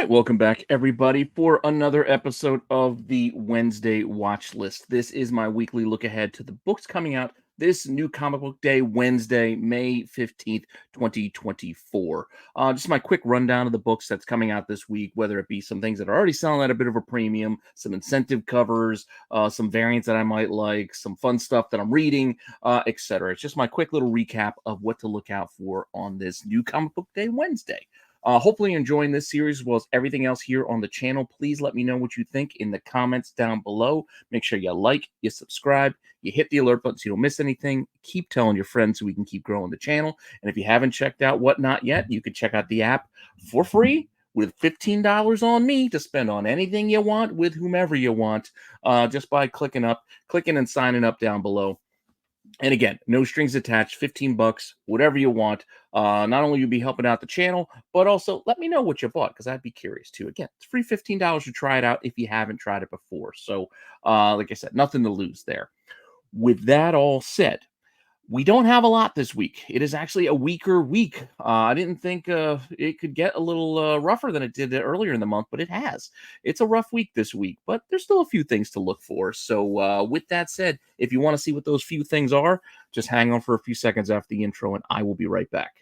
right, welcome back, everybody, for another episode of the Wednesday Watch List. This is my weekly look ahead to the books coming out this new comic book day, Wednesday, May 15th, 2024. Just my quick rundown of the books that's coming out this week, whether it be some things that are already selling at a bit of a premium, some incentive covers, some variants that I might like, some fun stuff that I'm reading, etc. It's just my quick little recap of what to look out for on this new comic book day, Wednesday. Hopefully enjoying this series as well as everything else here on the channel. Please let me know what you think in the comments down below. Make sure you like, you subscribe, you hit the alert button so you don't miss anything. Keep telling your friends so we can keep growing the channel. And if you haven't checked out Whatnot yet, you can check out the app for free with $15 on me to spend on anything you want with whomever you want, just by clicking and signing up down below. And again, no strings attached, 15 bucks, whatever you want. Not only you'll be helping out the channel, but also let me know what you bought because I'd be curious too. Again, it's free $15 to try it out if you haven't tried it before. So, like I said, nothing to lose there. With that all said, we don't have a lot this week. It is actually a weaker week. I didn't think it could get a little rougher than it did earlier in the month, but it has. It's a rough week this week, but there's still a few things to look for. So with that said, if you want to see what those few things are, just hang on for a few seconds after the intro, and I will be right back.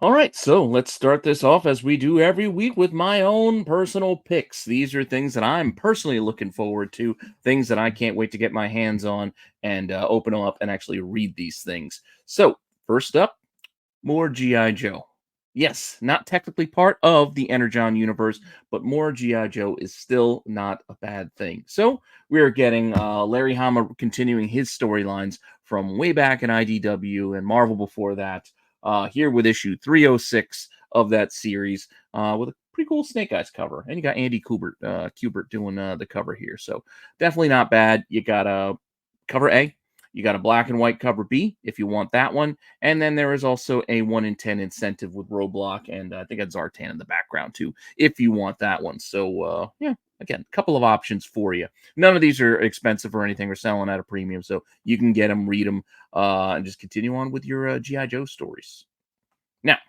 All right, so let's start this off as we do every week with my own personal picks. These are things that I'm personally looking forward to, things that I can't wait to get my hands on and open up and actually read these things. So, first up, more G.I. Joe. Yes, not technically part of the Energon universe, but more G.I. Joe is still not a bad thing. So, we're getting Larry Hama continuing his storylines from way back in IDW and Marvel before that. Here with issue 306 of that series, with a pretty cool Snake Eyes cover. And you got Andy Kubert doing the cover here. So definitely not bad. You got a cover A. You got a black and white cover B if you want that one. And then there is also a 1 in 10 incentive with Roblox. And I think it's Zartan in the background too, if you want that one. So, yeah, again, a couple of options for you. None of these are expensive or anything. We're selling at a premium. So you can get them, read them, and just continue on with your G.I. Joe stories. Now,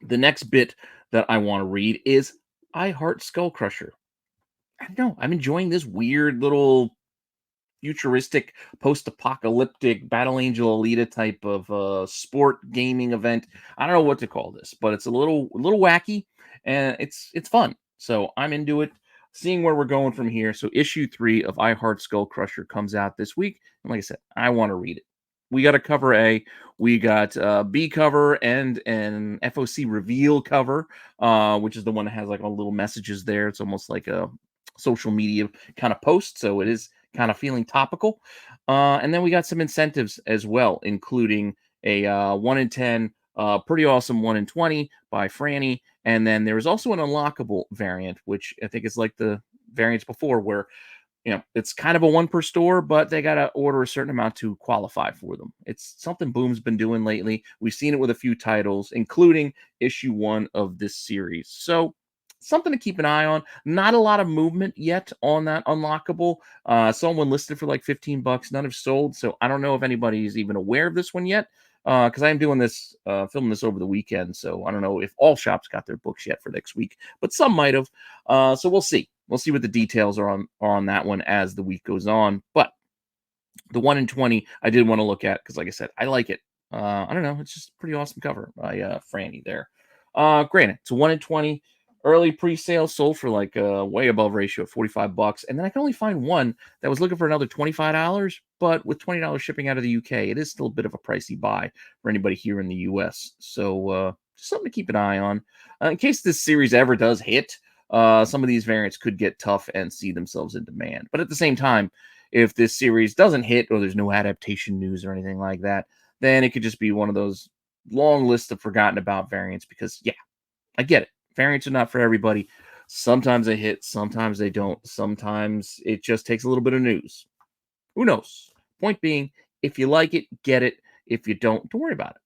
the next bit that I want to read is I Heart Skull Crusher. I don't know. I'm enjoying this weird little futuristic, post-apocalyptic Battle Angel Alita type of sport gaming event. I don't know what to call this, but it's a little wacky and it's fun. So I'm into it. Seeing where we're going from here. So issue 3 of I Heart Skull Crusher comes out this week, and like I said, I want to read it. We got a cover A, we got a B cover and an FOC reveal cover, which is the one that has like all little messages there. It's almost like a social media kind of post, so it is kind of feeling topical. And then we got some incentives as well, including a 1 in 10, pretty awesome 1 in 20 by Franny. And then there is also an unlockable variant, which I think is like the variants before, where it's kind of a one per store, but they got to order a certain amount to qualify for them. It's something Boom's been doing lately. We've seen it with a few titles, including issue 1 of this series. So something to keep an eye on. Not a lot of movement yet on that unlockable. Someone listed for like 15 bucks. None have sold. So I don't know if anybody is even aware of this one yet. Because I am doing this, filming this over the weekend. So I don't know if all shops got their books yet for next week, but some might have. So we'll see. We'll see what the details are on that one as the week goes on. But the 1 in 20 I did want to look at because, like I said, I like it. I don't know. It's just a pretty awesome cover by Franny there. Granted, it's a 1 in 20. Early pre-sale sold for like way above ratio at 45 bucks. And then I can only find one that was looking for another $25, but with $20 shipping out of the UK, it is still a bit of a pricey buy for anybody here in the US. So just something to keep an eye on. In case this series ever does hit, some of these variants could get tough and see themselves in demand. But at the same time, if this series doesn't hit or there's no adaptation news or anything like that, then it could just be one of those long lists of forgotten about variants because, yeah, I get it. Variants are not for everybody. Sometimes they hit, sometimes they don't. Sometimes it just takes a little bit of news. Who knows? Point being, if you like it, get it. If you don't worry about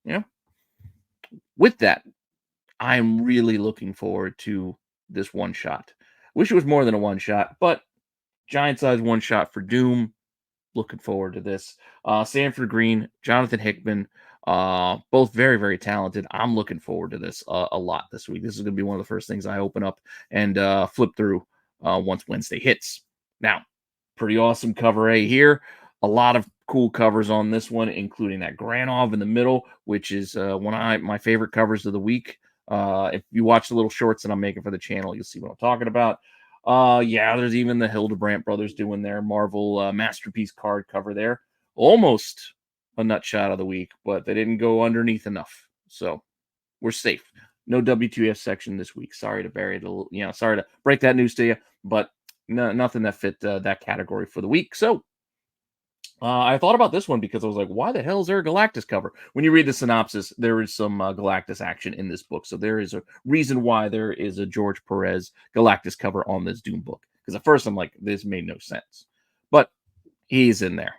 it. With that, I'm really looking forward to this one shot. Wish it was more than a one shot, but giant size one shot for Doom. Looking forward to this. Sanford Green, Jonathan Hickman, both very, very talented. I'm looking forward to this a lot this week. This is going to be one of the first things I open up and flip through once Wednesday hits. Now, pretty awesome cover A here. A lot of cool covers on this one, including that Granov in the middle, which is one of my favorite covers of the week. If you watch the little shorts that I'm making for the channel, you'll see what I'm talking about. Yeah, there's even the Hildebrandt brothers doing their Marvel masterpiece card cover there. Almost a nut shot of the week, but they didn't go underneath enough. So we're safe. No WTF section this week. Sorry to bury it. Sorry to break that news to you, but nothing that fit that category for the week. So I thought about this one because I was like, why the hell is there a Galactus cover? When you read the synopsis, there is some Galactus action in this book. So there is a reason why there is a George Perez Galactus cover on this Doom book. Because at first I'm like, this made no sense. But he's in there.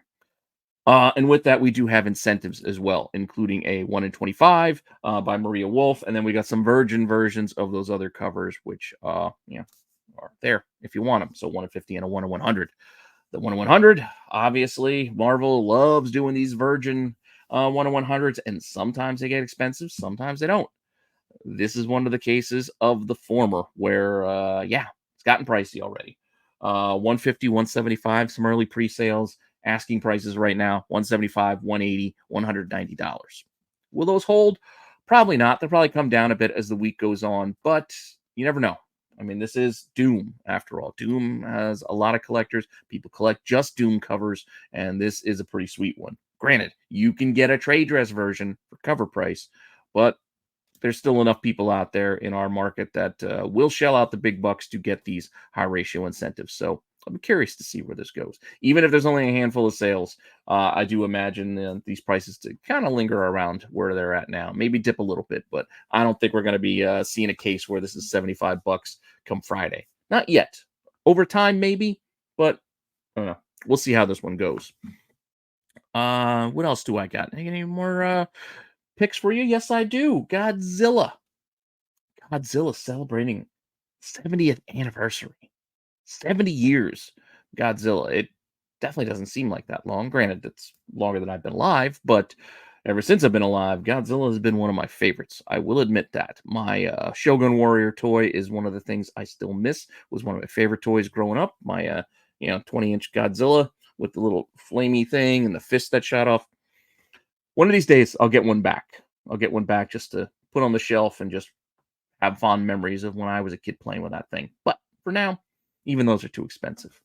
And with that, we do have incentives as well, including a 1 in 25 by Maria Wolf. And then we got some virgin versions of those other covers, which are there if you want them. So 1 in 50 and a 1 in 100. The 1 in 100, obviously, Marvel loves doing these virgin 1 in 100s, and sometimes they get expensive, sometimes they don't. This is one of the cases of the former, where, it's gotten pricey already. 150, 175, some early pre-sales, asking prices right now, 175, 180, $190. Will those hold? Probably not. They'll probably come down a bit as the week goes on, but you never know. I mean, this is Doom, after all. Doom has a lot of collectors. People collect just Doom covers, and this is a pretty sweet one. Granted, you can get a trade dress version for cover price, but there's still enough people out there in our market that will shell out the big bucks to get these high ratio incentives. So I'm curious to see where this goes. Even if there's only a handful of sales, I do imagine these prices to kind of linger around where they're at now. Maybe dip a little bit, but I don't think we're going to be seeing a case where this is 75 bucks come Friday. Not yet. Over time, maybe, but I don't know. We'll see how this one goes. What else do I got? Any more picks for you? Yes, I do. Godzilla. Godzilla celebrating 70th anniversary. 70 years. Godzilla. It definitely doesn't seem like that long. Granted, it's longer than I've been alive, but ever since I've been alive, Godzilla has been one of my favorites. I will admit that. My Shogun Warrior toy is one of the things I still miss. Was one of my favorite toys growing up. My 20-inch Godzilla with the little flamey thing and the fist that shot off. One of these days, I'll get one back. I'll get one back just to put on the shelf and just have fond memories of when I was a kid playing with that thing. But for now, even those are too expensive.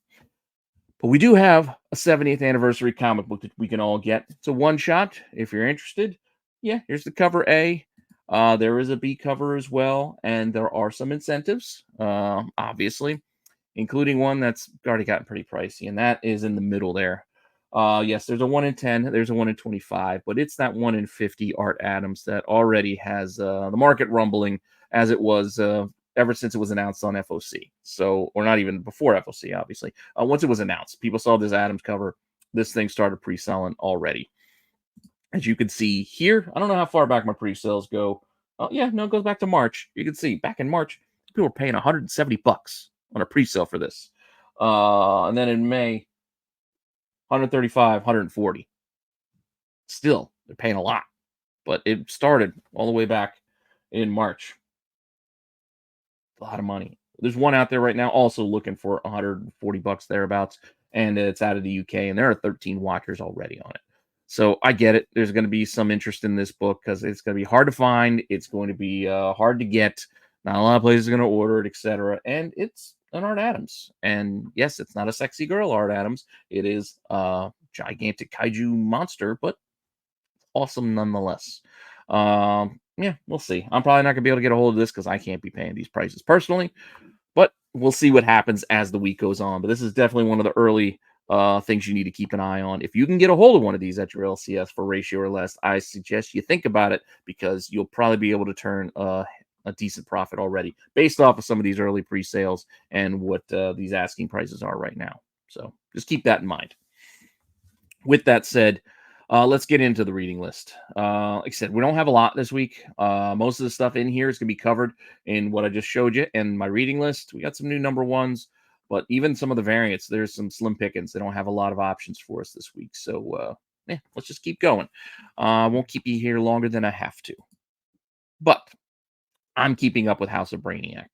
But we do have a 70th anniversary comic book that we can all get. It's a one-shot if you're interested. Yeah, here's the cover A. There is a B cover as well, and there are some incentives, obviously, including one that's already gotten pretty pricey, and that is in the middle there. Yes, there's a 1 in 10, there's a 1 in 25, but it's that 1 in 50 Art Adams that already has the market rumbling as it was ever since it was announced on FOC. So, or not even before FOC, obviously. Once it was announced, people saw this Adams cover. This thing started pre-selling already. As you can see here, I don't know how far back my pre-sales go. Oh, yeah, no, it goes back to March. You can see back in March, people were paying 170 bucks on a pre-sale for this. And then in May, 135, 140. Still, they're paying a lot. But it started all the way back in March. A lot of money. There's one out there right now also looking for 140 bucks thereabouts, and it's out of the UK, and there are 13 watchers already on it. So I get it. There's going to be some interest in this book because it's going to be hard to find. It's going to be hard to get. Not a lot of places are going to order it, etc. And it's an Art Adams. And yes, it's not a sexy girl Art Adams. It is a gigantic kaiju monster, but awesome nonetheless. Yeah, we'll see. I'm probably not gonna be able to get a hold of this because I can't be paying these prices personally, but we'll see what happens as the week goes on. But this is definitely one of the early things you need to keep an eye on. If you can get a hold of one of these at your LCS for ratio or less, I suggest you think about it because you'll probably be able to turn a decent profit already based off of some of these early pre-sales and what these asking prices are right now. So just keep that in mind. With that said, let's get into the reading list. Like I said, we don't have a lot this week. Most of the stuff in here is going to be covered in what I just showed you and my reading list. We got some new number ones. But even some of the variants, there's some slim pickings. They don't have a lot of options for us this week. So, yeah, let's just keep going. I won't keep you here longer than I have to. But I'm keeping up with House of Brainiac.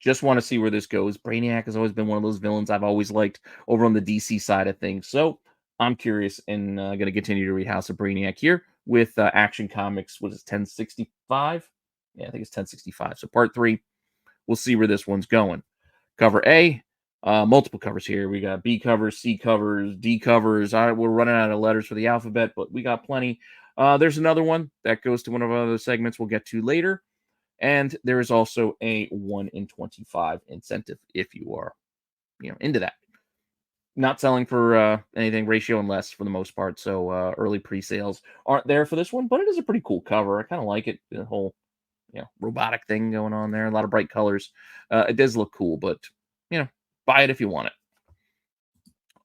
Just want to see where this goes. Brainiac has always been one of those villains I've always liked over on the DC side of things. So I'm curious and going to continue to read House of Brainiac here with Action Comics. What is it, 1065? Yeah, I think it's 1065. So part three, we'll see where this one's going. Cover A, multiple covers here. We got B covers, C covers, D covers. We're running out of letters for the alphabet, but we got plenty. There's another one that goes to one of our other segments we'll get to later. And there is also a 1 in 25 incentive if you are, into that. Not selling for anything ratio and less for the most part. So early pre-sales aren't there for this one, but it is a pretty cool cover. I kind of like it. The whole, robotic thing going on there. A lot of bright colors. It does look cool, but buy it if you want it.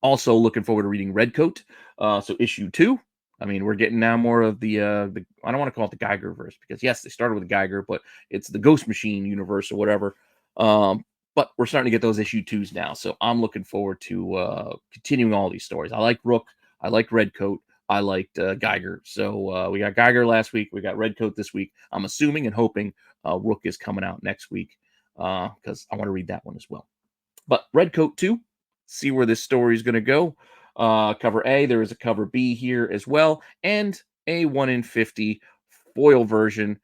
Also looking forward to reading Redcoat. So issue 2. I mean, we're getting now more of the I don't want to call it the Geigerverse because yes, they started with Geiger, but it's the Ghost Machine universe or whatever. But we're starting to get those issue 2s now. So I'm looking forward to continuing all these stories. I like Rook, I like Redcoat, I liked Geiger. So we got Geiger last week, we got Redcoat this week. I'm assuming and hoping Rook is coming out next week because I want to read that one as well. But Redcoat 2, see where this story is going to go. Cover A, there is a cover B here as well, and a 1 in 50 foil version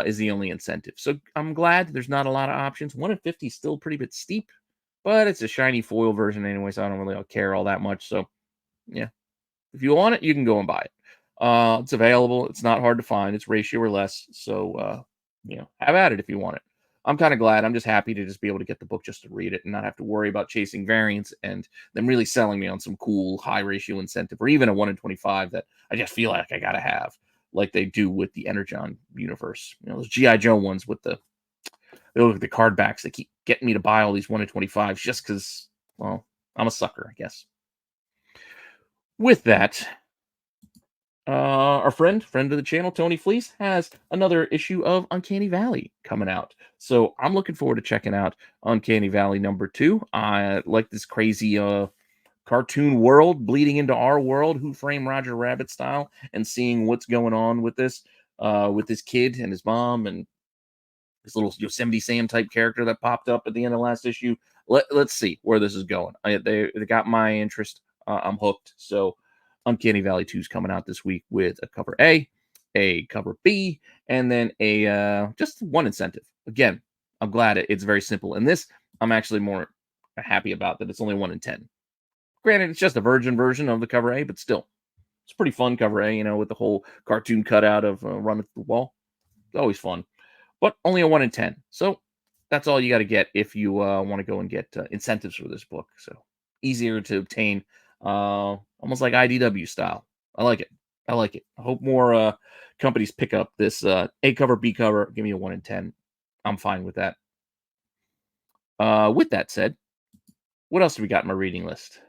is the only incentive. So I'm glad there's not a lot of options. 1 in 50 is still pretty bit steep, but it's a shiny foil version anyway, so I don't really care all that much. So yeah, if you want it, you can go and buy it. It's available. It's not hard to find. It's ratio or less. So have at it if you want it. I'm kind of glad. I'm just happy to just be able to get the book just to read it and not have to worry about chasing variants and them really selling me on some cool high ratio incentive or even a 1 in 25 that I just feel like I gotta have, like they do with the Energon universe. Those GI Joe ones with the card backs. They keep getting me to buy all these 1 in 25s just because, well, I'm a sucker, I guess. With that, our friend of the channel, Tony Fleece, has another issue of Uncanny Valley coming out. So I'm looking forward to checking out Uncanny Valley number 2. I like this crazy cartoon world bleeding into our world, Who Framed Roger Rabbit style, and seeing what's going on with this kid and his mom and this little Yosemite Sam type character that popped up at the end of last issue. Let's see where this is going. They got my interest. I'm hooked. So Uncanny Valley 2 is coming out this week with a cover A cover B, and then a just one incentive. Again, I'm glad it's very simple. And this, I'm actually more happy about that it's only 1 in 10. Granted, it's just a virgin version of the cover A, but still, it's pretty fun cover A, with the whole cartoon cutout of running through the wall. It's always fun, but only a 1 in 10. So that's all you got to get if you want to go and get incentives for this book. So easier to obtain, almost like IDW style. I like it. I hope more companies pick up this A cover, B cover. Give me a 1 in 10. I'm fine with that. With that said, what else do we got in my reading list?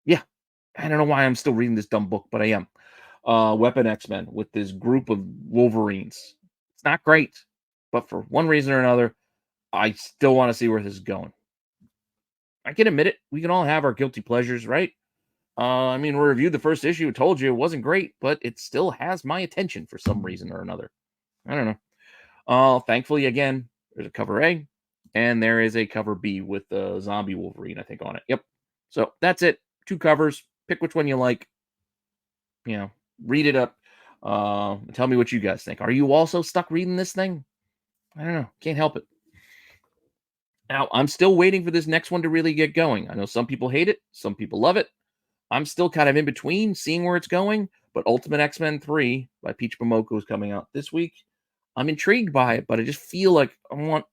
Yeah, I don't know why I'm still reading this dumb book, but I am. Weapon X-Men with this group of Wolverines. It's not great, but for one reason or another, I still want to see where this is going. I can admit it. We can all have our guilty pleasures, right? I mean, we reviewed the first issue. I told you it wasn't great, but it still has my attention for some reason or another. I don't know. Thankfully, again, there's a cover A, and there is a cover B with the zombie Wolverine, I think, on it. Yep. So that's it. 2 covers. Pick which one you like. Read it up. Tell me what you guys think. Are you also stuck reading this thing? I don't know. Can't help it. Now, I'm still waiting for this next one to really get going. I know some people hate it. Some people love it. I'm still kind of in between, seeing where it's going. But Ultimate X-Men 3 by Peach Momoko is coming out this week. I'm intrigued by it, but I just feel like I want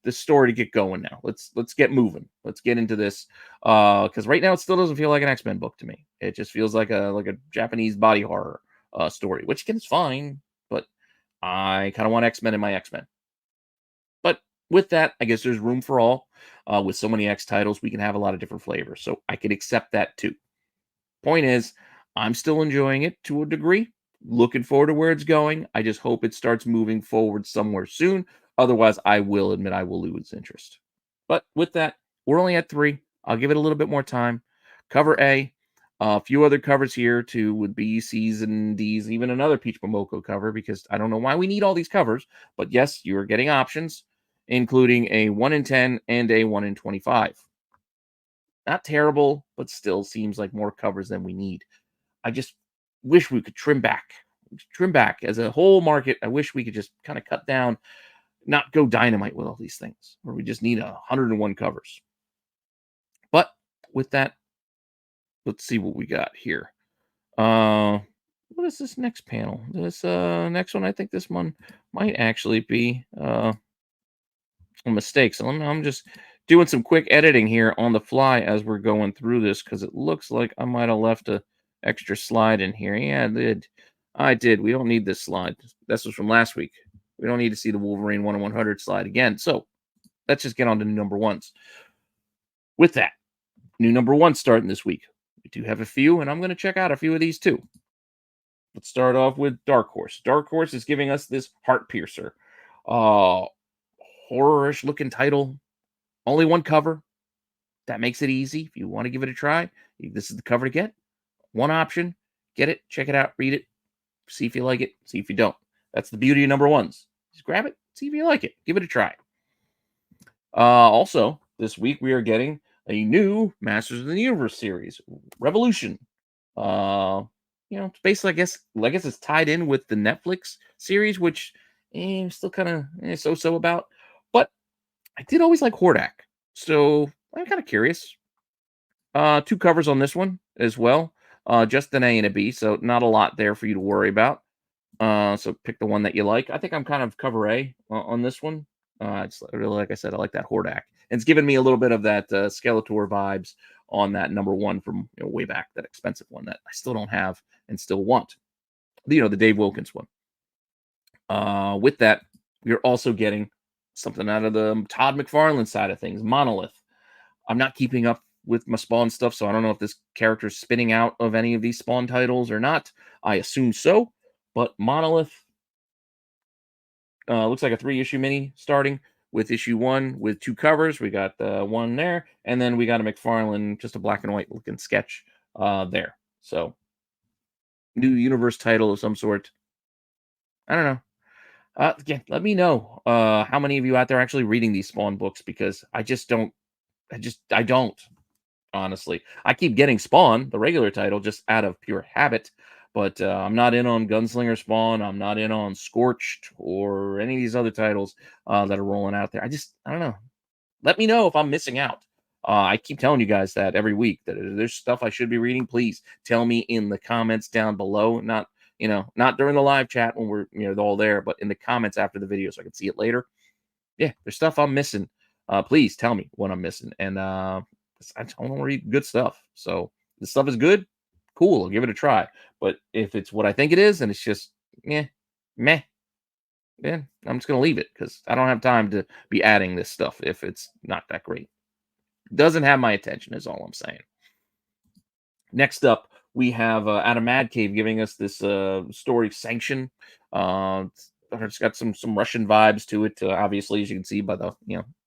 the story to get going now. Let's get moving. Let's get into this. Because right now it still doesn't feel like an X-Men book to me. It just feels like a Japanese body horror story, which is fine, but I kind of want X-Men in my X-Men. But with that, I guess there's room for all. With so many X titles, we can have a lot of different flavors. So I can accept that too. Point is, I'm still enjoying it to a degree. Looking forward to where it's going. I just hope it starts moving forward somewhere soon. Otherwise, I will admit I will lose interest. But with that, we're only at three. I'll give it a little bit more time. Cover A, a few other covers here too with B, C's, and D's, even another Peach Momoko cover because I don't know why we need all these covers. But yes, you're getting options, including a 1 in 10 and a 1 in 25. Not terrible, but still seems like more covers than we need. I just wish we could trim back. Trim back as a whole market. I wish we could just kind of cut down, not go dynamite with all these things, where we just need 101 covers. But with that, let's see what we got here. Uh, what is this next panel? This next one, I think this one might actually be a mistake. So I'm just doing some quick editing here on the fly as we're going through this because it looks like I might have left a extra slide in here. Yeah, I did. I did. We don't need this slide. This was from last week. We don't need to see the Wolverine 1 in 100 slide again. So let's just get on to new number ones. With that, new number one starting this week. We do have a few, and I'm going to check out a few of these too. Let's start off with Dark Horse. Dark Horse is giving us this Heart Piercer. Horror-ish looking title. Only one cover. That makes it easy. If you want to give it a try, this is the cover to get. One option. Get it, check it out, read it, see if you like it, see if you don't. That's the beauty of number ones. Just grab it, see if you like it, give it a try. Also, this week we are getting a new Masters of the Universe series, Revolution. It's basically, I guess it's tied in with the Netflix series, which I'm still kind of so-so about. But I did always like Hordak, so I'm kind of curious. Two covers on this one as well. Just an A and a B, so not a lot there for you to worry about. So pick the one that you like. I think I'm kind of cover A on this one. Just really, like I said, I like that Hordak. And it's given me a little bit of that Skeletor vibes on that number one from way back, that expensive one that I still don't have and still want. The Dave Wilkins one. With that, we're also getting something out of the Todd McFarlane side of things, Monolith. I'm not keeping up with my Spawn stuff, so I don't know if this character's spinning out of any of these Spawn titles or not. I assume so, but Monolith looks like a 3-issue mini starting with issue 1 with 2 covers. We got the one there, and then we got a McFarlane, just a black and white looking sketch there. So, new universe title of some sort. I don't know. Again, let me know how many of you out there are actually reading these Spawn books because I just don't. I don't. Honestly, I keep getting Spawn, the regular title, just out of pure habit. But I'm not in on Gunslinger Spawn. I'm not in on Scorched or any of these other titles that are rolling out there. I don't know. Let me know if I'm missing out. I keep telling you guys that every week that if there's stuff I should be reading. Please tell me in the comments down below. Not during the live chat when we're all there, but in the comments after the video so I can see it later. Yeah, there's stuff I'm missing. Please tell me what I'm missing. And I want to read good stuff. So if the stuff is good, cool. I'll give it a try. But if it's what I think it is, and it's just meh, then I'm just gonna leave it because I don't have time to be adding this stuff if it's not that great. Doesn't have my attention, is all I'm saying. Next up, we have out of Mad Cave giving us this story Sanction. It's got some Russian vibes to it, obviously, as you can see by the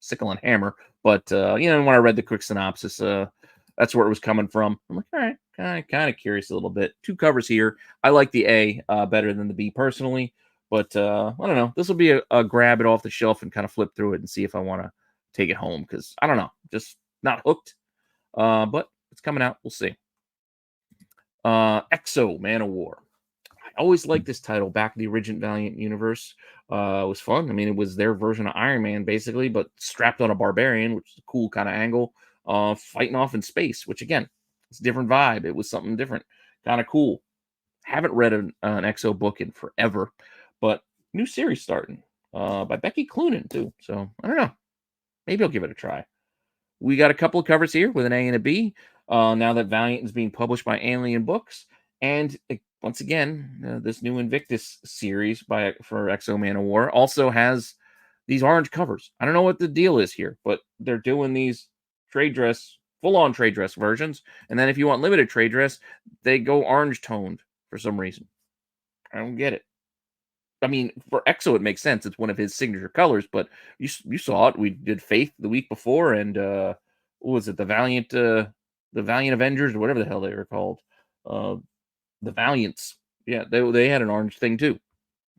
sickle and hammer. But when I read the quick synopsis, that's where it was coming from. I'm like, all right, kind of curious a little bit. 2 covers here. I like the A better than the B personally, but I don't know. This will be a grab it off the shelf and kind of flip through it and see if I want to take it home because I don't know, just not hooked. But it's coming out. We'll see. Exo Man of War. I always liked this title back in the original Valiant universe. It was fun. I mean, it was their version of Iron Man, basically, but strapped on a barbarian, which is a cool kind of angle, fighting off in space, which, again, it's a different vibe. It was something different. Kind of cool. Haven't read an Exo book in forever, but new series starting by Becky Cloonan, too. So, I don't know. Maybe I'll give it a try. We got a couple of covers here with an A and a B. Now that Valiant is being published by Alien Books. And once again, this new Invictus series for Exo Man of War also has these orange covers. I don't know what the deal is here, but they're doing these full-on trade dress versions. And then if you want limited trade dress, they go orange toned for some reason. I don't get it. I mean, for Exo, it makes sense. It's one of his signature colors, but you saw it. We did Faith the week before, and what was it? The Valiant Avengers, or whatever the hell they were called. Uh, the Valiants. Yeah, they had an orange thing too.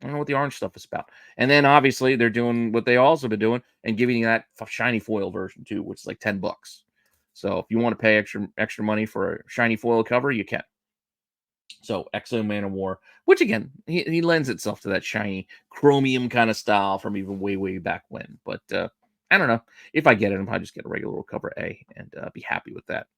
I don't know what the orange stuff is about. And then obviously they're doing what they also been doing and giving you that shiny foil version too, which is like $10. So if you want to pay extra money for a shiny foil cover, you can. So Exo Man of War, which again, he lends itself to that shiny chromium kind of style from even way back when. But I don't know. If I get it, I'll probably just get a regular cover A and be happy with that.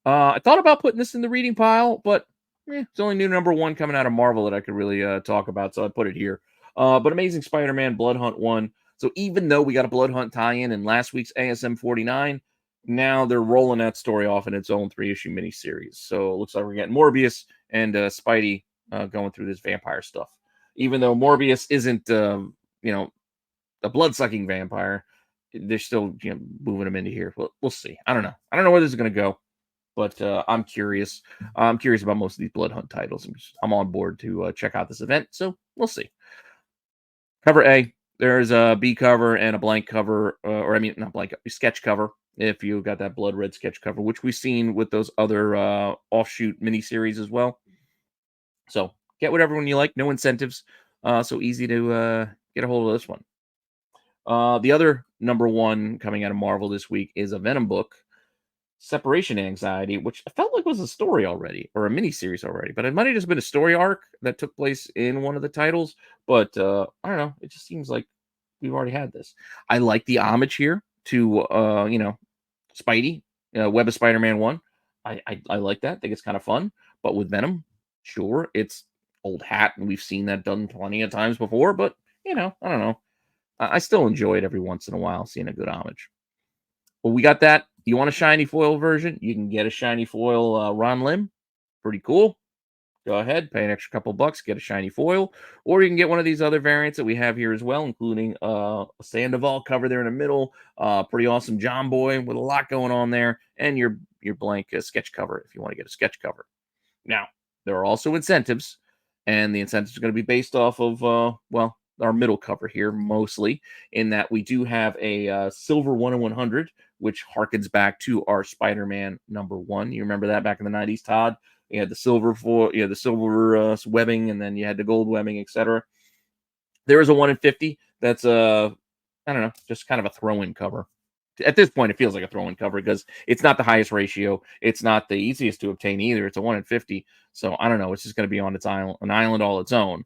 I thought about putting this in the reading pile, but it's only new number one coming out of Marvel that I could really talk about, so I put it here. But Amazing Spider-Man Blood Hunt 1. So even though we got a Blood Hunt tie-in in last week's ASM 49, now they're rolling that story off in its own 3-issue miniseries. So it looks like we're getting Morbius and Spidey going through this vampire stuff. Even though Morbius isn't, a blood-sucking vampire, they're still moving him into here. We'll see. I don't know. I don't know where this is going to go. But I'm curious. I'm curious about most of these Blood Hunt titles. I'm on board to check out this event, so we'll see. Cover A. There's a B cover and a blank cover, or I mean, not blank, a sketch cover. If you got that blood red sketch cover, which we've seen with those other offshoot miniseries as well. So get whatever one you like. No incentives. So easy to get a hold of this one. The other number one coming out of Marvel this week is a Venom book. Separation Anxiety, which I felt like was a story already or a miniseries already, but it might have just been a story arc that took place in one of the titles. But I don't know. It just seems like we've already had this. I like the homage here to Spidey, Web of Spider-Man 1. I like that. I think it's kind of fun. But with Venom, sure, it's old hat, and we've seen that done plenty of times before. But I don't know. I still enjoy it every once in a while, seeing a good homage. Well, we got that. You want a shiny foil version? You can get a shiny foil Ron Lim. Pretty cool. Go ahead, pay an extra couple bucks, get a shiny foil. Or you can get one of these other variants that we have here as well, including a Sandoval cover there in the middle. Pretty awesome John Boy with a lot going on there. And your blank sketch cover if you want to get a sketch cover. Now, there are also incentives. And the incentives are going to be based off of, our middle cover here, mostly, in that we do have a silver 1 in 100, which harkens back to our Spider-Man number 1. You remember that back in the 90s, Todd? You had the silver webbing, and then you had the gold webbing, etc. There is a 1 in 50 that's I don't know, just kind of a throw-in cover. At this point, it feels like a throw-in cover because it's not the highest ratio. It's not the easiest to obtain either. It's a 1 in 50. So I don't know. It's just going to be on its island, an island all its own.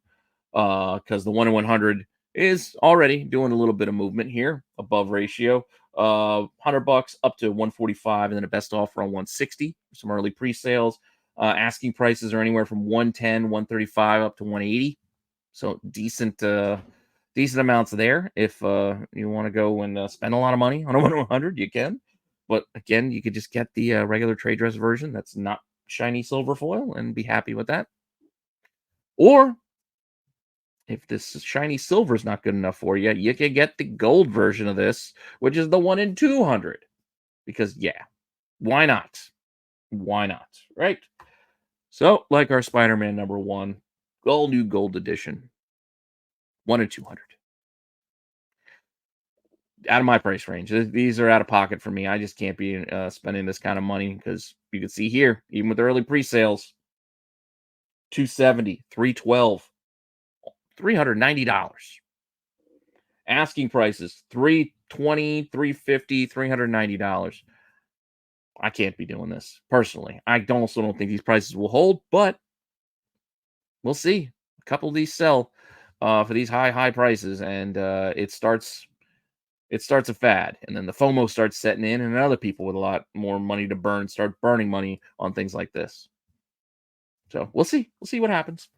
Because the 1 in 100 is already doing a little bit of movement here above ratio. $100 up to 145, and then a best offer on 160. Some early pre-sales. Asking prices are anywhere from 110, 135 up to 180. So decent amounts there. If you want to go and spend a lot of money on a 1 in 100, you can. But again, you could just get the regular trade dress version that's not shiny silver foil and be happy with that. Or if this shiny silver is not good enough for you, you can get the gold version of this, which is the 1 in 200. Because, why not? Why not? Right? So, like our Spider Man number 1, all new gold edition, 1 in 200. Out of my price range. These are out of pocket for me. I just can't be spending this kind of money because you can see here, even with early pre sales, 270, 312, $390. Asking prices 320, 350, $390. I can't be doing this personally. I also don't think these prices will hold, but we'll see. A couple of these sell for these high prices, and it starts a fad, and then the FOMO starts setting in, and other people with a lot more money to burn start burning money on things like this. So we'll see. We'll see what happens.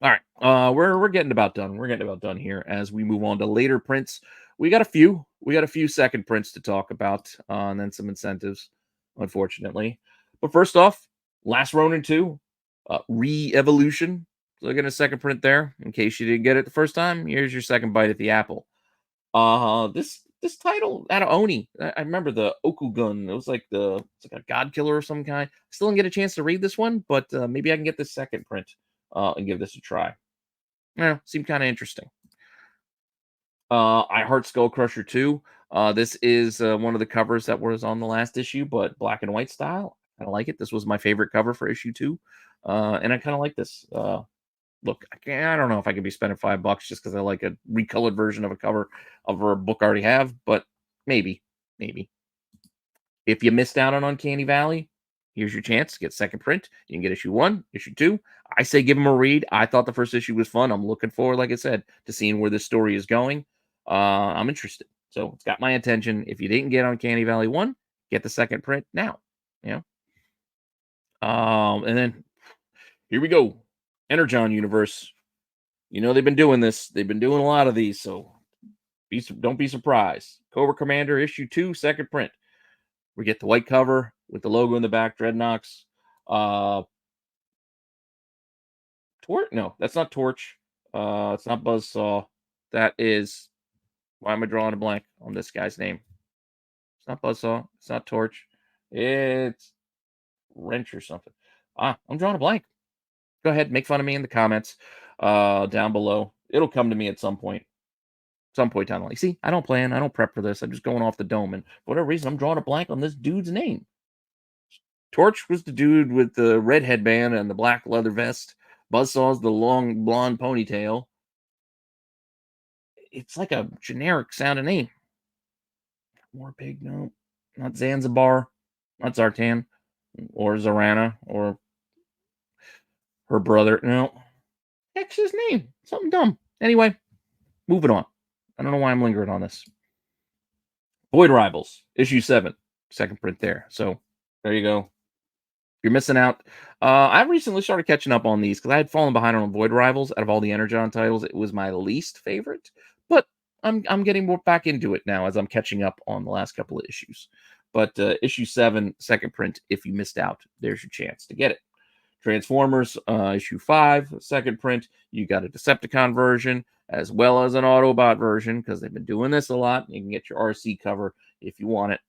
All right, we're getting about done. We're getting about done here as we move on to later prints. We got a few. We got a few second prints to talk about, and then some incentives, unfortunately. But first off, Last Ronin 2, Re-Evolution. Look at a second print there. In case you didn't get it the first time, here's your second bite at the apple. This title out of Oni. I remember the Okugun. It was like it's like a god killer of some kind. Still didn't get a chance to read this one, but maybe I can get the second print and give this a try. Yeah, seemed kind of interesting. I Heart Skull Crusher 2. This is one of the covers that was on the last issue, but black and white style. I like it. This was my favorite cover for issue 2. And I kind of like this. Look, I don't know if I could be spending $5 just because I like a recolored version of a cover of a book I already have, but maybe, maybe. If you missed out on Uncanny Valley, here's your chance to get second print. You can get issue 1, issue 2. I say give them a read. I thought the first issue was fun. I'm looking forward, like I said, to seeing where this story is going. I'm interested. So it's got my attention. If you didn't get Uncanny Valley 1, get the second print now. You and then here we go. Energon universe. You know they've been doing this. They've been doing a lot of these, so don't be surprised. Cobra Commander issue 2, second print. We get the white cover with the logo in the back, Dreadnoks. Uh Torch? No, that's not Torch. It's not Buzzsaw. That is, why am I drawing a blank on this guy's name? It's not Buzzsaw. It's not Torch. It's Wrench or something. I'm drawing a blank. Go ahead, make fun of me in the comments down below. It'll come to me at some point. Some point down the line. See, I don't plan. I don't prep for this. I'm just going off the dome, and for whatever reason, I'm drawing a blank on this dude's name. Torch was the dude with the red headband and the black leather vest. Buzzsaw's the long blonde ponytail. It's like a generic sounding name. War Pig, no. Not Zanzibar. Not Zartan. Or Zarana. Or her brother. No. Heck's his name. Something dumb. Anyway, moving on. I don't know why I'm lingering on this. Void Rivals, issue 7. Second print there. So there you go. You're missing out. I recently started catching up on these because I had fallen behind on Void Rivals. Out of all the Energon titles, it was my least favorite. But I'm getting more back into it now as I'm catching up on the last couple of issues. But issue 7, second print. If you missed out, there's your chance to get it. Transformers, issue 5, second print. You got a Decepticon version as well as an Autobot version because they've been doing this a lot. You can get your RC cover if you want it.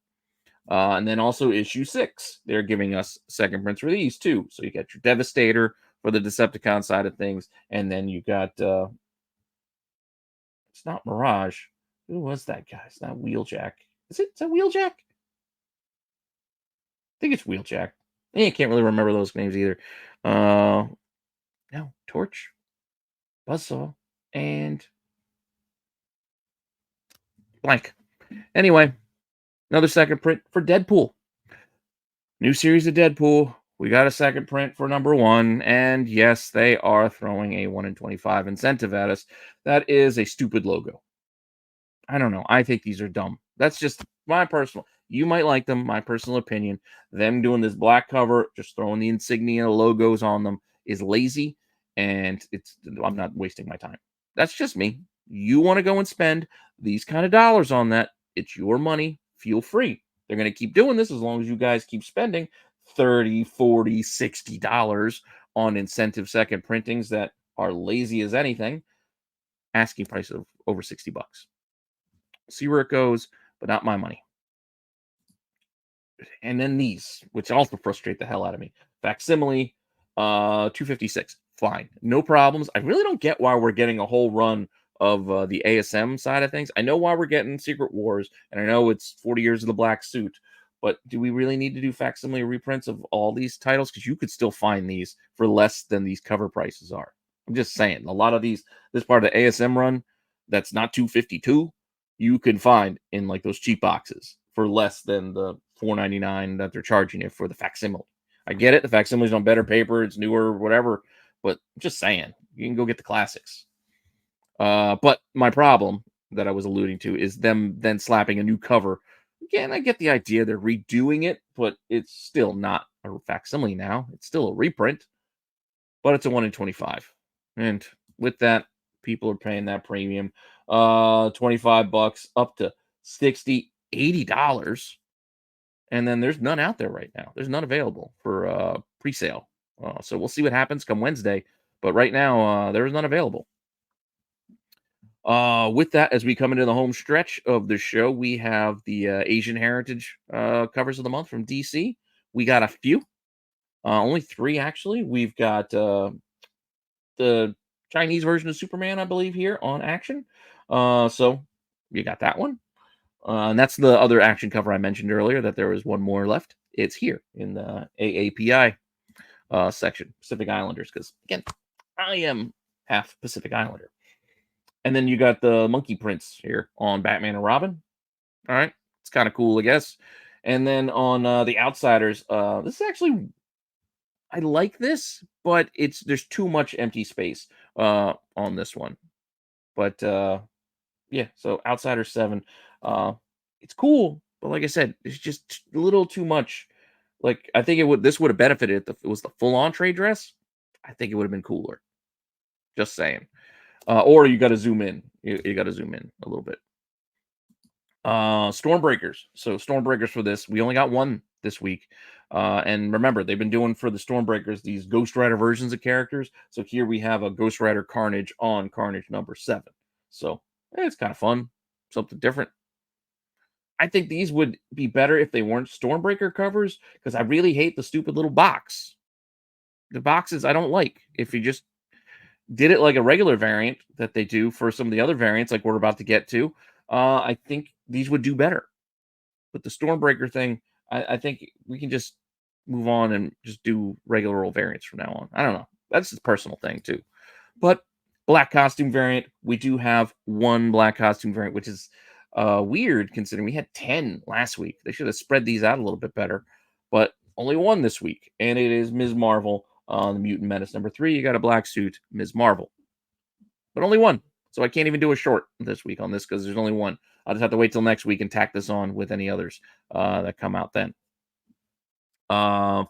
And then also issue 6, they're giving us second prints for these too. So you got your Devastator for the Decepticon side of things, and then you got it's not Mirage. Who was that guy? It's not Wheeljack. Is that Wheeljack? I think it's Wheeljack. I can't really remember those names either. No, Torch, Buzzsaw, and blank. Anyway, another second print for Deadpool. New series of Deadpool. We got a second print for number 1, and yes, they are throwing a 1 in 25 incentive at us. That is a stupid logo. I don't know. I think these are dumb. That's just my personal. You might like them. My personal opinion. Them doing this black cover, just throwing the insignia logos on them, is lazy, and it's. I'm not wasting my time. That's just me. You want to go and spend these kind of dollars on that? It's your money. Feel free. They're going to keep doing this as long as you guys keep spending 30, 40, $60 on incentive second printings that are lazy as anything. Asking price of over $60. See where it goes, but not my money. And then these, which also frustrate the hell out of me. Facsimile, 256. Fine. No problems. I really don't get why we're getting a whole run of the ASM side of things. I know why we're getting Secret Wars, and I know it's 40 years of the black suit, but do we really need to do facsimile reprints of all these titles? Because you could still find these for less than these cover prices are. I'm just saying, a lot of these, this part of the ASM run, that's not 252, you can find in like those cheap boxes for less than the $4.99 that they're charging you for the facsimile. I get it, the facsimile's on better paper, it's newer, whatever, but I'm just saying, you can go get the classics. But my problem that I was alluding to is them then slapping a new cover. Again, I get the idea they're redoing it, but it's still not a facsimile now. It's still a reprint, but it's a 1 in 25. And with that, people are paying that premium. $25 up to 60, $80. And then there's none out there right now. There's none available for pre-sale. So we'll see what happens come Wednesday. But right now, there's none available. With that, as we come into the home stretch of the show, we have the Asian Heritage covers of the month from DC. We got a few, only 3 actually. We've got the Chinese version of Superman, I believe, here on Action. So you got that one. And that's the other Action cover I mentioned earlier, that there was one more left. It's here in the AAPI section, Pacific Islanders, because again, I am half Pacific Islander. And then you got the monkey prints here on Batman and Robin. All right, it's kind of cool, I guess. And then on the Outsiders, this is actually, I like this, but there's too much empty space on this one. But yeah, so Outsiders 7, uh, it's cool, but like I said, it's just a little too much. Like I think this would have benefited if it was the full on trade dress. I think it would have been cooler. Just saying. Or you got to zoom in. You got to zoom in a little bit. Stormbreakers. So Stormbreakers for this, we only got one this week. And remember, they've been doing for the Stormbreakers these Ghost Rider versions of characters. So here we have a Ghost Rider Carnage on Carnage number 7. So it's kind of fun, something different. I think these would be better if they weren't Stormbreaker covers, because I really hate the stupid little box. The boxes I don't like. If you just did it like a regular variant that they do for some of the other variants, like we're about to get to, I think these would do better. But the Stormbreaker thing, I think we can just move on and just do regular old variants from now on. I don't know. That's a personal thing too. But black costume variant, we do have one black costume variant, which is weird considering we had 10 last week. They should have spread these out a little bit better, but only one this week, and it is Ms. Marvel on the Mutant Menace number 3. You got a black suit, Ms. Marvel, but only one. So I can't even do a short this week on this because there's only one. I'll just have to wait till next week and tack this on with any others that come out then. As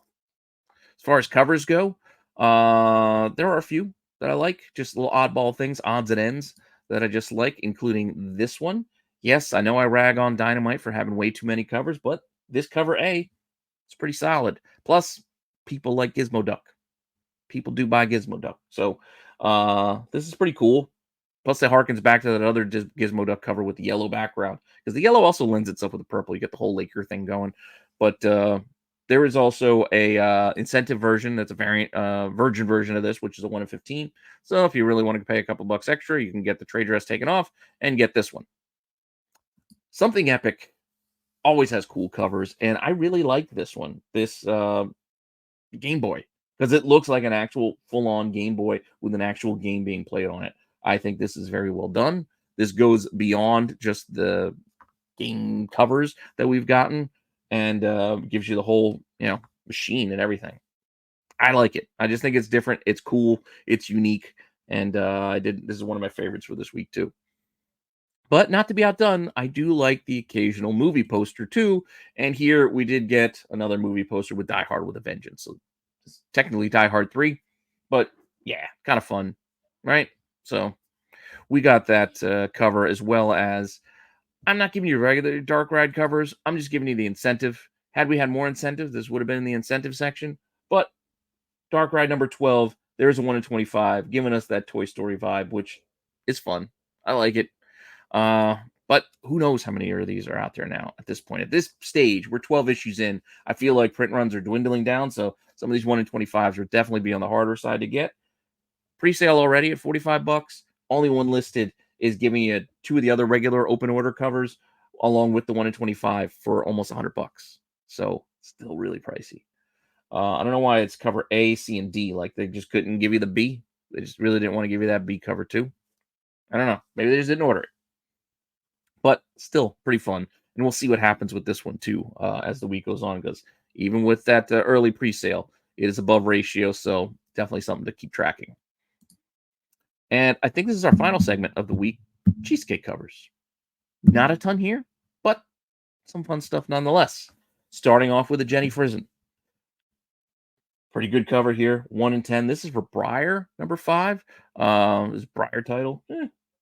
far as covers go, there are a few that I like, just little oddball things, odds and ends that I just like, including this one. Yes, I know I rag on Dynamite for having way too many covers, but this cover A, it's pretty solid. Plus, people like Gizmo Duck. People do buy Gizmo Duck. So this is pretty cool. Plus, it harkens back to that other Gizmo Duck cover with the yellow background, because the yellow also lends itself with the purple. You get the whole Laker thing going. But there is also a incentive version that's a variant, virgin version of this, which is a 1 in 15. So if you really want to pay a couple bucks extra, you can get the trade dress taken off and get this one. Something Epic always has cool covers, and I really like this one, this Game Boy, because it looks like an actual full-on Game Boy with an actual game being played on it. I think this is very well done. This goes beyond just the game covers that we've gotten, and gives you the whole, machine and everything. I like it. I just think it's different. It's cool. It's unique. And this is one of my favorites for this week too. But not to be outdone, I do like the occasional movie poster too. And here we did get another movie poster with Die Hard with a Vengeance. So it's technically Die Hard 3, but yeah, kind of fun, right? So we got that cover, as well as, I'm not giving you regular Dark Ride covers. I'm just giving you the incentive. Had we had more incentive, this would have been in the incentive section. But Dark Ride number 12, there's a 1 in 25, giving us that Toy Story vibe, which is fun. I like it. But who knows how many of these are out there now at this point. At this stage, we're 12 issues in. I feel like print runs are dwindling down, so some of these 1 in 25s will definitely be on the harder side to get. Pre-sale already at 45 bucks. Only one listed is giving you 2 of the other regular open order covers along with the 1 in 25 for almost 100 bucks. So still really pricey. I don't know why it's cover A, C, and D. Like they just couldn't give you the B. They just really didn't want to give you that B cover too. I don't know. Maybe they just didn't order it. But still pretty fun. And we'll see what happens with this one too as the week goes on, because even with that early pre-sale, it is above ratio. So definitely something to keep tracking. And I think this is our final segment of the week, Cheesecake covers. Not a ton here, but some fun stuff nonetheless. Starting off with a Jenny Frison. Pretty good cover here, 1 in 10. This is for Briar, number 5. This Briar title.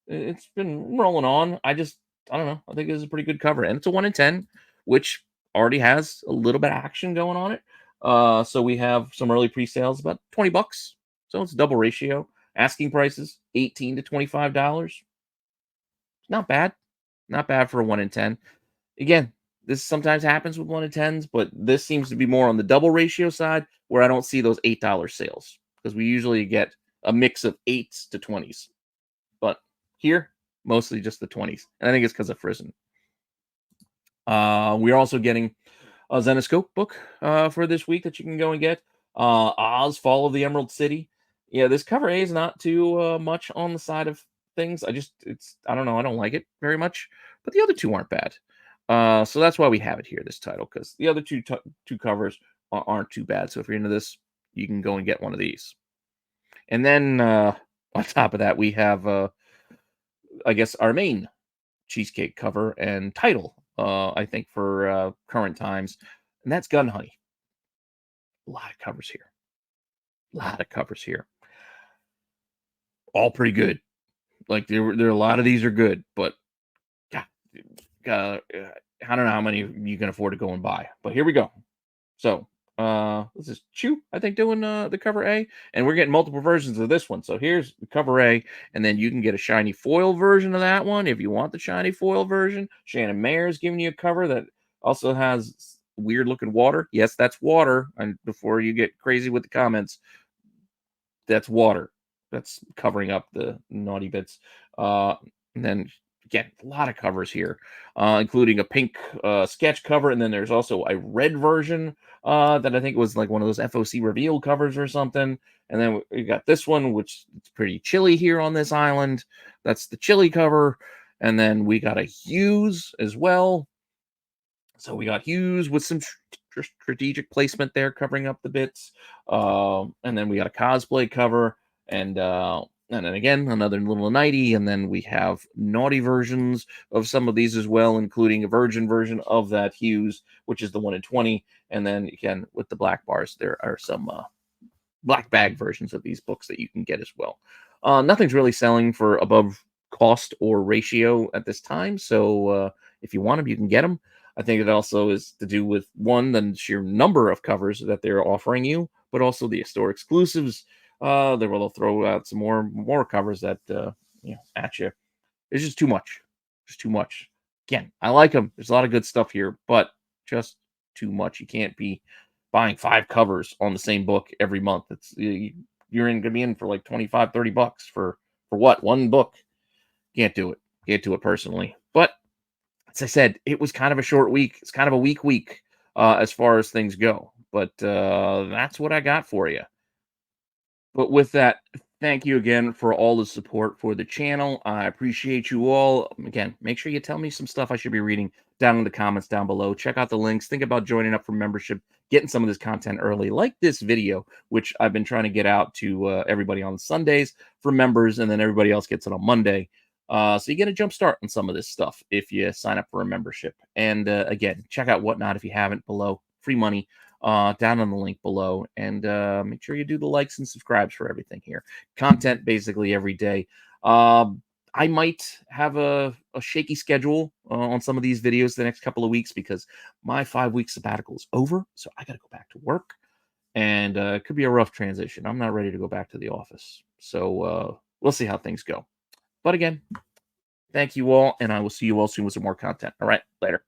It's been rolling on. I don't know. I think this is a pretty good cover. And it's a 1 in 10, which already has a little bit of action going on it. So we have some early pre-sales, about 20 bucks. So it's double ratio. Asking prices, $18 to $25. Not bad. Not bad for a 1 in 10. Again, this sometimes happens with 1 in 10s, but this seems to be more on the double ratio side, where I don't see those $8 sales, because we usually get a mix of 8s to 20s. But here, mostly just the 20s. And I think it's because of Frozen. We're also getting a Zenoscope book for this week that you can go and get. Oz, Fall of the Emerald City. Yeah, this cover A is not too much on the side of things. I don't know, I don't like it very much, but the other two aren't bad. So that's why we have it here, this title, because the other two covers aren't too bad. So if you're into this, you can go and get one of these. And then on top of that, we have, I guess, our main Cheesecake cover and title, I think, for current times, and that's Gun Honey. A lot of covers here. A lot of covers here. All pretty good. Like there are a lot of these are good, but God, I don't know how many you can afford to go and buy. But here we go. So this is Chew, I think, doing the cover A, and we're getting multiple versions of this one. So here's the cover A, and then you can get a shiny foil version of that one if you want the shiny foil version. Shannon Mayer's giving you a cover that also has weird looking water. Yes, that's water. And before you get crazy with the comments, that's water. That's covering up the naughty bits. And then again, a lot of covers here, including a pink sketch cover, and then there's also a red version that I think was like one of those FOC reveal covers or something. And then we got this one, which is pretty chilly here on this island. That's the chilly cover. And then we got a Hughes as well. So we got Hughes with some strategic placement there, covering up the bits. And then we got a cosplay cover, and then again another little 90. And then we have naughty versions of some of these as well, including a virgin version of that Hughes, which is the 1 in 20. And then again with the black bars, there are some black bag versions of these books that you can get as well. Nothing's really selling for above cost or ratio at this time, so if you want them, you can get them. I think it also is to do with one, the sheer number of covers that they're offering you, but also the store exclusives. They will throw out some more covers that at you. It's just too much. Just too much. Again, I like them. There's a lot of good stuff here, but just too much. You can't be buying 5 covers on the same book every month. You're gonna be in for like 25, $30 for what? One book. Can't do it. Can't do it personally. But as I said, it was kind of a short week. It's kind of a weak week as far as things go. But that's what I got for you. But with that, thank you again for all the support for the channel. I appreciate you all. Again, make sure you tell me some stuff I should be reading down in the comments down below. Check out the links. Think about joining up for membership, getting some of this content early, like this video, which I've been trying to get out to everybody on Sundays for members, and then everybody else gets it on Monday. So you get a jump start on some of this stuff if you sign up for a membership. And again, check out Whatnot if you haven't below. Free money down on the link below. And make sure you do the likes and subscribes for everything here. Content basically every day. I might have a shaky schedule on some of these videos the next couple of weeks because my 5-week sabbatical is over. So I got to go back to work. And it could be a rough transition. I'm not ready to go back to the office. So we'll see how things go. But again, thank you all, and I will see you all soon with some more content. All right, later.